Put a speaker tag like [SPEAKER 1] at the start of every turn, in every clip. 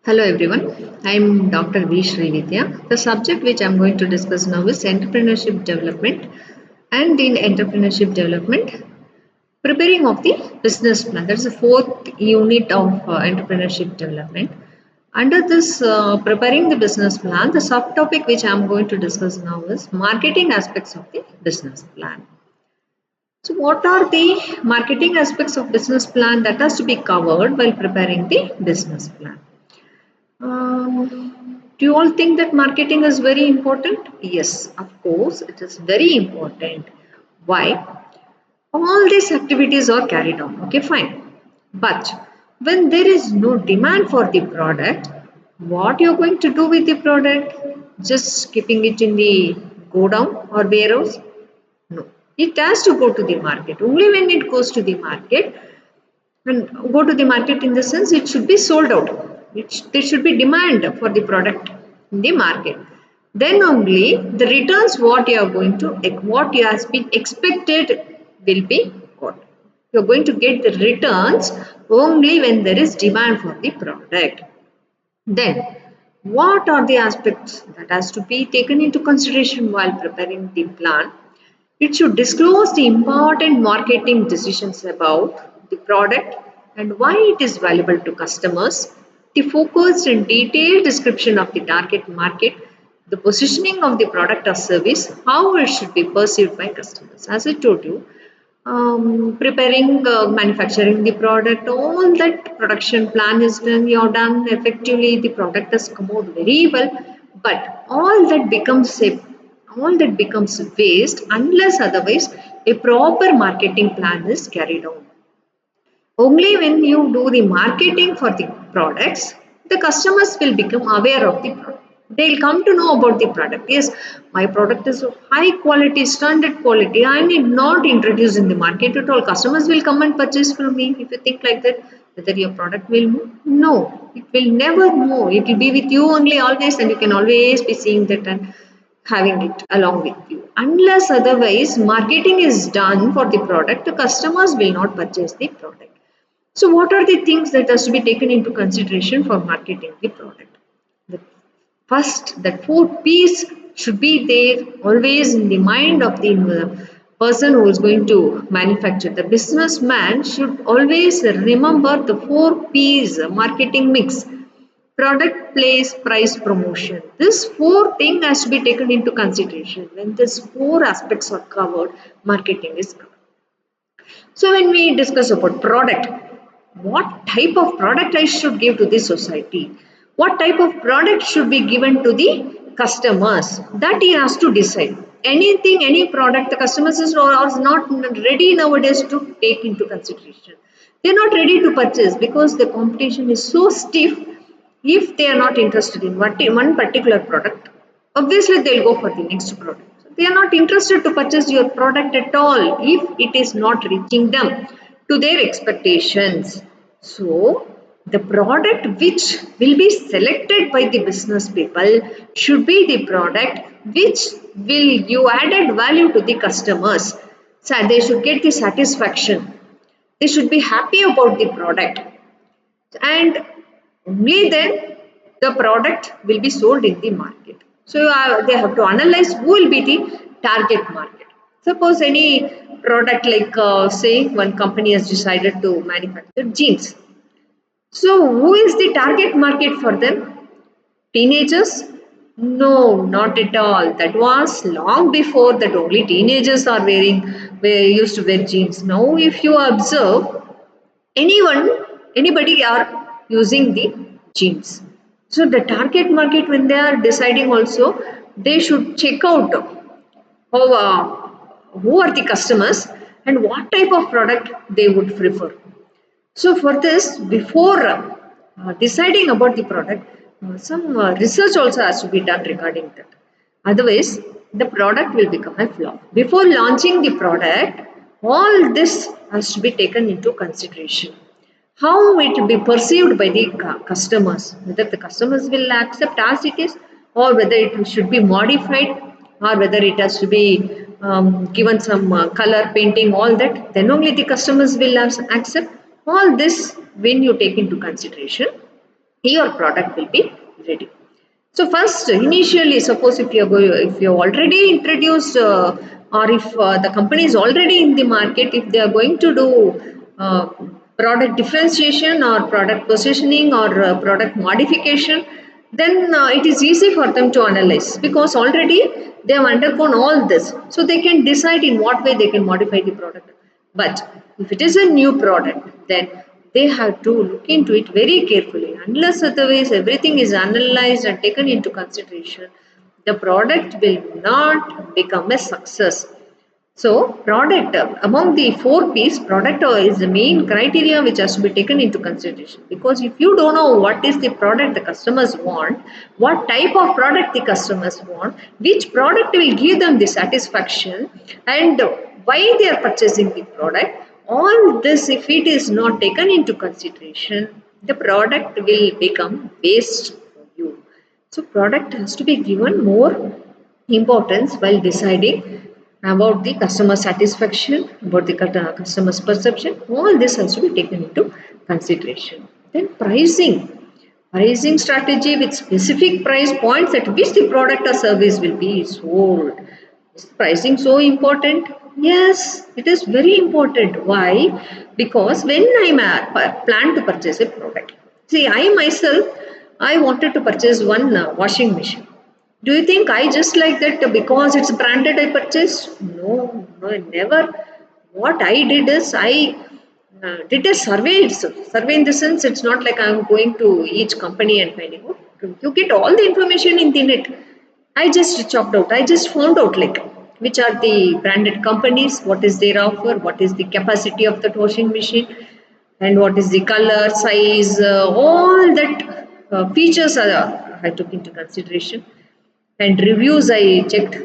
[SPEAKER 1] Hello everyone, I am Dr.V.Srividhya. The subject which I am going to discuss now is entrepreneurship development, and in entrepreneurship development, preparing of the business plan. That is the fourth unit of entrepreneurship development. Under this preparing the business plan, the subtopic which I am going to discuss now is marketing aspects of the business plan. So what are the marketing aspects of business plan that has to be covered while preparing the business plan? Do you all think that marketing is very important? Yes, of course, it is very important. Why? All these activities are carried on. Okay, fine. But when there is no demand for the product, what you're going to do with the product? Just keeping it in the go down or warehouse? No. It has to go to the market. Only when it goes to the market, and go to the market in the sense it should be sold out. There should be demand for the product in the market. Then only the returns what you has been expected will be got. You are going to get the returns only when there is demand for the product. Then what are the aspects that has to be taken into consideration while preparing the plan? It should disclose the important marketing decisions about the product and why it is valuable to customers, the focused and detailed description of the target market, the positioning of the product or service, how it should be perceived by customers. As I told you, preparing, manufacturing the product, all that production plan is done, you're done effectively, the product has come out very well, but all that becomes waste unless otherwise a proper marketing plan is carried on. Only when you do the marketing for the products, the customers will become aware of the product. They'll come to know about the product. Yes, my product is of high quality, standard quality. I need not introduce in the market at all. Customers will come and purchase from me. If you think like that, whether your product will move? No, it will never move. It will be with you only always, and you can always be seeing that and having it along with you. Unless otherwise marketing is done for the product, the customers will not purchase the product. So what are the things that has to be taken into consideration for marketing the product? The first, that four P's should be there always in the mind of the person who is going to manufacture. The businessman should always remember the four P's marketing mix: product, place, price, promotion. This four thing has to be taken into consideration. When these four aspects are covered, marketing is covered. So when we discuss about product, what type of product I should give to the society? What type of product should be given to the customers? That he has to decide. Anything, any product, the customers are not ready nowadays to take into consideration. They are not ready to purchase because the competition is so stiff. If they are not interested in one particular product, obviously they'll go for the next product. So they are not interested to purchase your product at all if it is not reaching them to their expectations. So the product which will be selected by the business people should be the product which will give added value to the customers. So they should get the satisfaction. They should be happy about the product, and only then the product will be sold in the market. So they have to analyze who will be the target market. Suppose any product like say one company has decided to manufacture jeans. So who is the target market for them? Teenagers? No, not at all. That was long before that only teenagers are were used to wear jeans. Now if you observe, anybody are using the jeans. So the target market, when they are deciding also, they should check out how, who are the customers and what type of product they would prefer. So for this, before deciding about the product, some research also has to be done regarding that. Otherwise, the product will become a flop. Before launching the product, all this has to be taken into consideration. How it will be perceived by the customers, whether the customers will accept as it is, or whether it should be modified, or whether it has to be given some color painting, all that, then only the customers will accept. All this when you take into consideration, your product will be ready. So first, initially, suppose if if you already introduced, or if the company is already in the market, if they are going to do product differentiation or product positioning or product modification, then it is easy for them to analyze because already they have undergone all this, so they can decide in what way they can modify the product. But if it is a new product, then they have to look into it very carefully. Unless otherwise everything is analyzed and taken into consideration, the product will not become a success. So, product among the four P's, product is the main criteria which has to be taken into consideration. Because if you don't know what is the product the customers want, what type of product the customers want, which product will give them the satisfaction, and why they are purchasing the product, all this, if it is not taken into consideration, the product will become waste for you. So, product has to be given more importance while deciding about the customer satisfaction, about the customer's perception. All this has to be taken into consideration. Then pricing strategy with specific price points at which the product or service will be sold. Is pricing so important? Yes, it is very important. Why? Because when I plan to purchase a product, see, I myself, I wanted to purchase one washing machine. Do you think I just like that because it's branded I purchased? No, no, never. What I did is I did a survey itself. Survey in the sense it's not like I'm going to each company and finding out. You get all the information in the net. I just chopped out. I just found out like which are the branded companies, what is their offer, what is the capacity of that washing machine, and what is the color, size, all that features are, I took into consideration, and reviews I checked,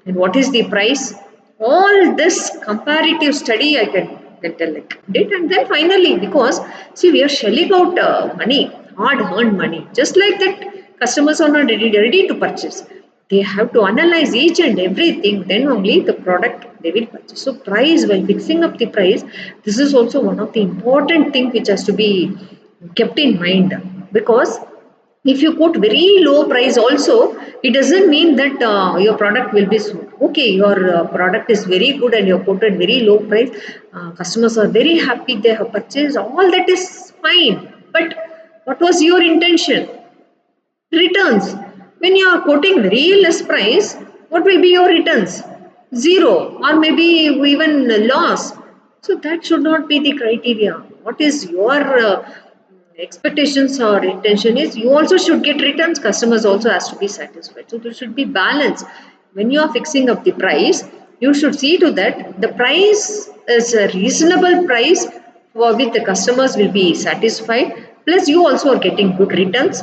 [SPEAKER 1] and what is the price. All this comparative study I can tell like did, and then finally, because see, we are shelling out money, hard earned money, just like that customers are not ready to purchase. They have to analyze each and everything, then only the product they will purchase. So price, while fixing up the price, this is also one of the important thing which has to be kept in mind, because if you quote very low price also, it doesn't mean that your product will be sold. Okay, your product is very good and you quoted very low price, customers are very happy, they have purchased, all that is fine, but what was your intention? Returns. When you are quoting very less price, what will be your returns? Zero, or maybe even loss. So that should not be the criteria. What is your expectations or intention is, you also should get returns, customers also has to be satisfied. So there should be balance. When you are fixing up the price, you should see to that the price is a reasonable price for which the customers will be satisfied, plus you also are getting good returns.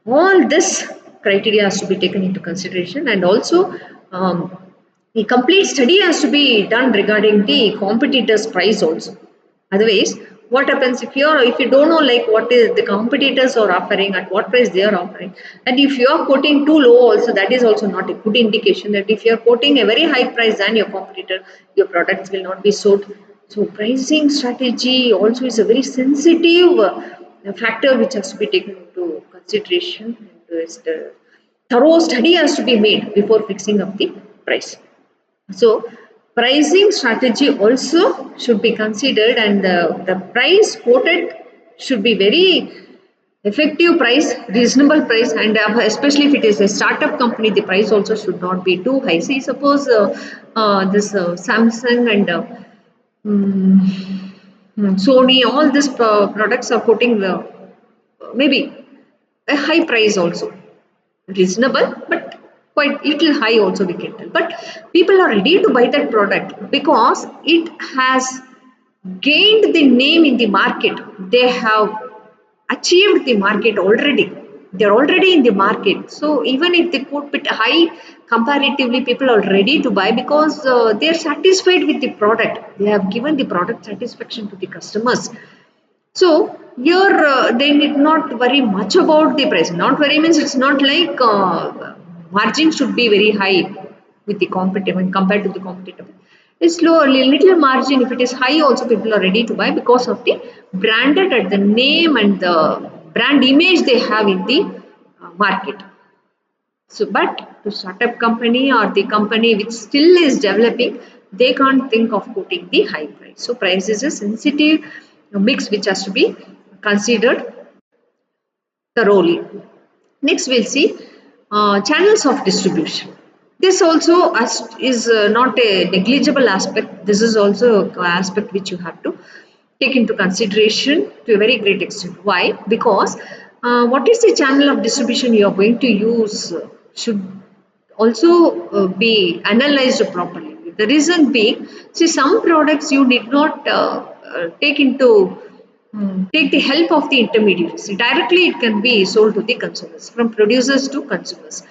[SPEAKER 1] All this criteria has to be taken into consideration, and also a complete study has to be done regarding the competitors price also. Otherwise, what happens if you don't know like what is the competitors are offering, at what price they are offering, and if you are quoting too low also, that is also not a good indication that if you are quoting a very high price than your competitor, your products will not be sold. So pricing strategy also is a very sensitive factor which has to be taken into consideration, and the thorough study has to be made before fixing up the price. So pricing strategy also should be considered, and the price quoted should be very effective price, reasonable price, and especially if it is a startup company, the price also should not be too high. See, suppose this Samsung and Sony, all these products are quoting maybe a high price also, reasonable, but quite little high also we can tell. But people are ready to buy that product because it has gained the name in the market. They have achieved the market already. They're already in the market. So even if they put it high, comparatively, people are ready to buy because they are satisfied with the product. They have given the product satisfaction to the customers. So here they need not worry much about the price. Not worry means it's not like margin should be very high with the competitor when compared to the competitor. It's low, little margin. If it is high, also people are ready to buy because of the branded at the name and the brand image they have in the market. So, but to startup company or the company which still is developing, they can't think of putting the high price. So, price is a sensitive mix which has to be considered thoroughly. Next, we'll see channels of distribution. This also is not a negligible aspect. This is also an aspect which you have to take into consideration to a very great extent. Why? Because what is the channel of distribution you are going to use should also be analyzed properly. The reason being, see, some products you did not take the help of the intermediaries. Directly, it can be sold to the consumers, from producers to consumers.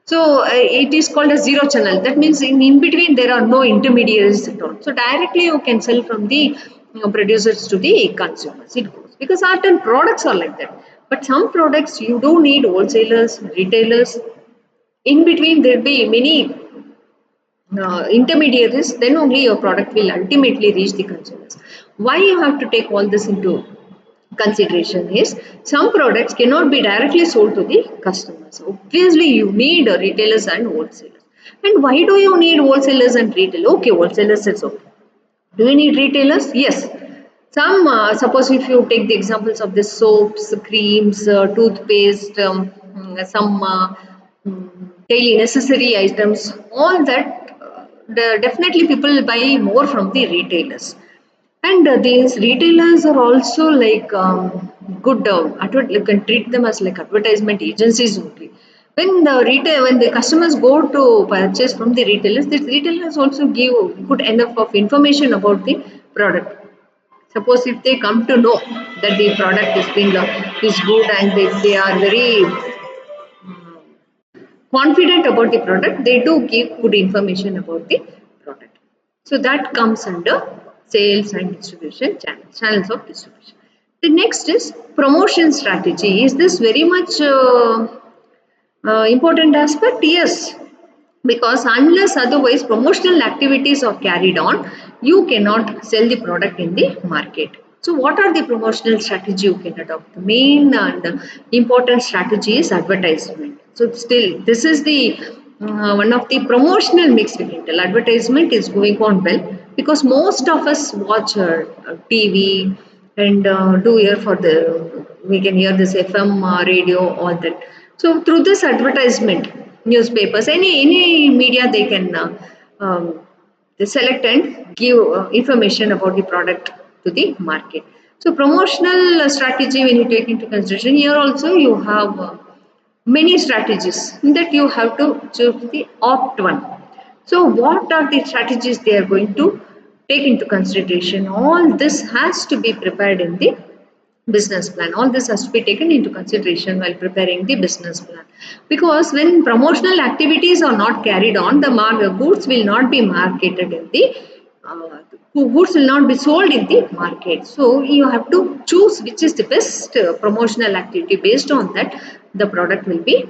[SPEAKER 1] So it is called a zero channel. That means in between there are no intermediaries at all. So directly you can sell from the producers to the consumers. It goes because certain products are like that. But some products you do need wholesalers, retailers. In between there will be many intermediaries. Then only your product will ultimately reach the consumers. Why you have to take all this into consideration is some products cannot be directly sold to the customers. Obviously, you need retailers and wholesalers. And why do you need wholesalers and retailers? Okay, wholesalers is okay. Do you need retailers? Yes. Some, suppose if you take the examples of the soaps, creams, toothpaste, some daily necessary items, all that, definitely people will buy more from the retailers. And these retailers are also like good, you can treat them as like advertisement agencies only. When the customers go to purchase from the retailers, the retailers also give good enough of information about the product. Suppose if they come to know that the product is good and they are very confident about the product, they do give good information about the product. So that comes under sales and distribution channels, channels of distribution. The next is promotion strategy. Is this very much important aspect? Yes, because unless otherwise promotional activities are carried on, you cannot sell the product in the market. So what are the promotional strategy you can adopt? The main and important strategy is advertisement. So still this is the one of the promotional mix we can tell. Advertisement is going on well because most of us watch TV and do hear for the we can hear this FM radio, all that. So through this advertisement, newspapers, any media, they can they select and give information about the product to the market. So promotional strategy, when you take into consideration, here also you have many strategies that you have to choose the opt one. So what are the strategies they are going to take into consideration? All this has to be prepared in the business plan. All this has to be taken into consideration while preparing the business plan, because when promotional activities are not carried on, the goods will not be marketed in the goods will not be sold in the market. So you have to choose which is the best promotional activity. Based on that, the product will be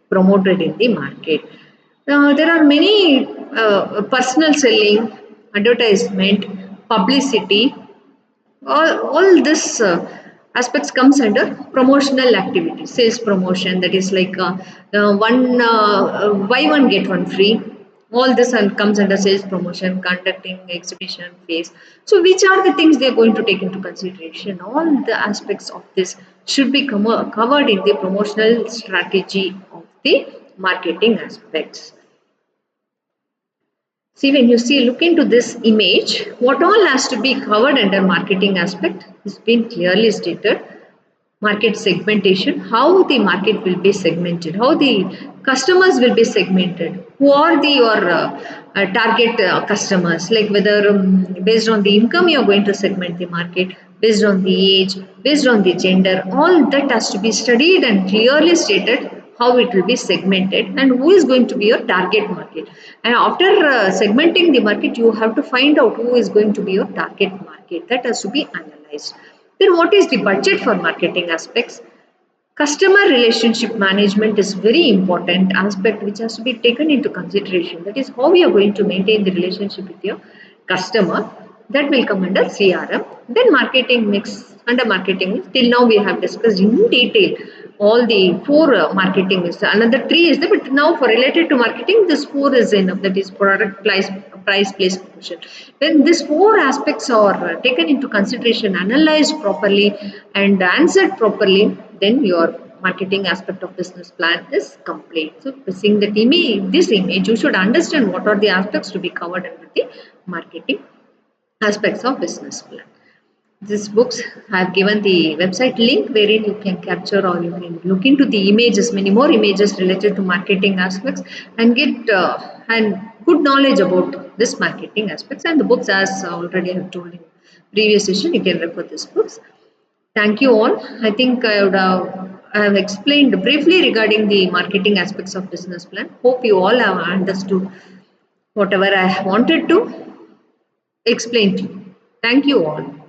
[SPEAKER 1] promoted in the market. There are many personal selling, advertisement, publicity, all this aspects comes under promotional activity. Sales promotion, that is like buy one get one free. All this and comes under sales promotion, conducting exhibition phase. So which are the things they are going to take into consideration? All the aspects of this should be covered in the promotional strategy of the marketing aspects. See, when you look into this image, what all has to be covered under marketing aspect is been clearly stated. Market segmentation, how the market will be segmented, how the customers will be segmented, who are your target customers, like whether based on the income you are going to segment the market, based on the age, based on the gender, all that has to be studied and clearly stated how it will be segmented and who is going to be your target market. And after segmenting the market, you have to find out who is going to be your target market. That has to be analyzed. Then what is the budget for marketing aspects? Customer relationship management is very important aspect which has to be taken into consideration. That is how we are going to maintain the relationship with your customer. That will come under CRM. Then marketing mix Under marketing, till now we have discussed in detail all the four marketing is another three is there, but now for related to marketing, this four is enough. That is product, price, place, promotion. When these four aspects are taken into consideration, analyzed properly, and answered properly, then your marketing aspect of business plan is complete. So, seeing that image, this image, you should understand what are the aspects to be covered under the marketing aspects of business plan. These books have given the website link wherein you can capture or you can look into the images, many more images related to marketing aspects, and get and good knowledge about this marketing aspects. And the books, as already I have told in previous session, you can refer these books. Thank you all. I think I have explained briefly regarding the marketing aspects of business plan. Hope you all have understood whatever I wanted to explain to you. Thank you all.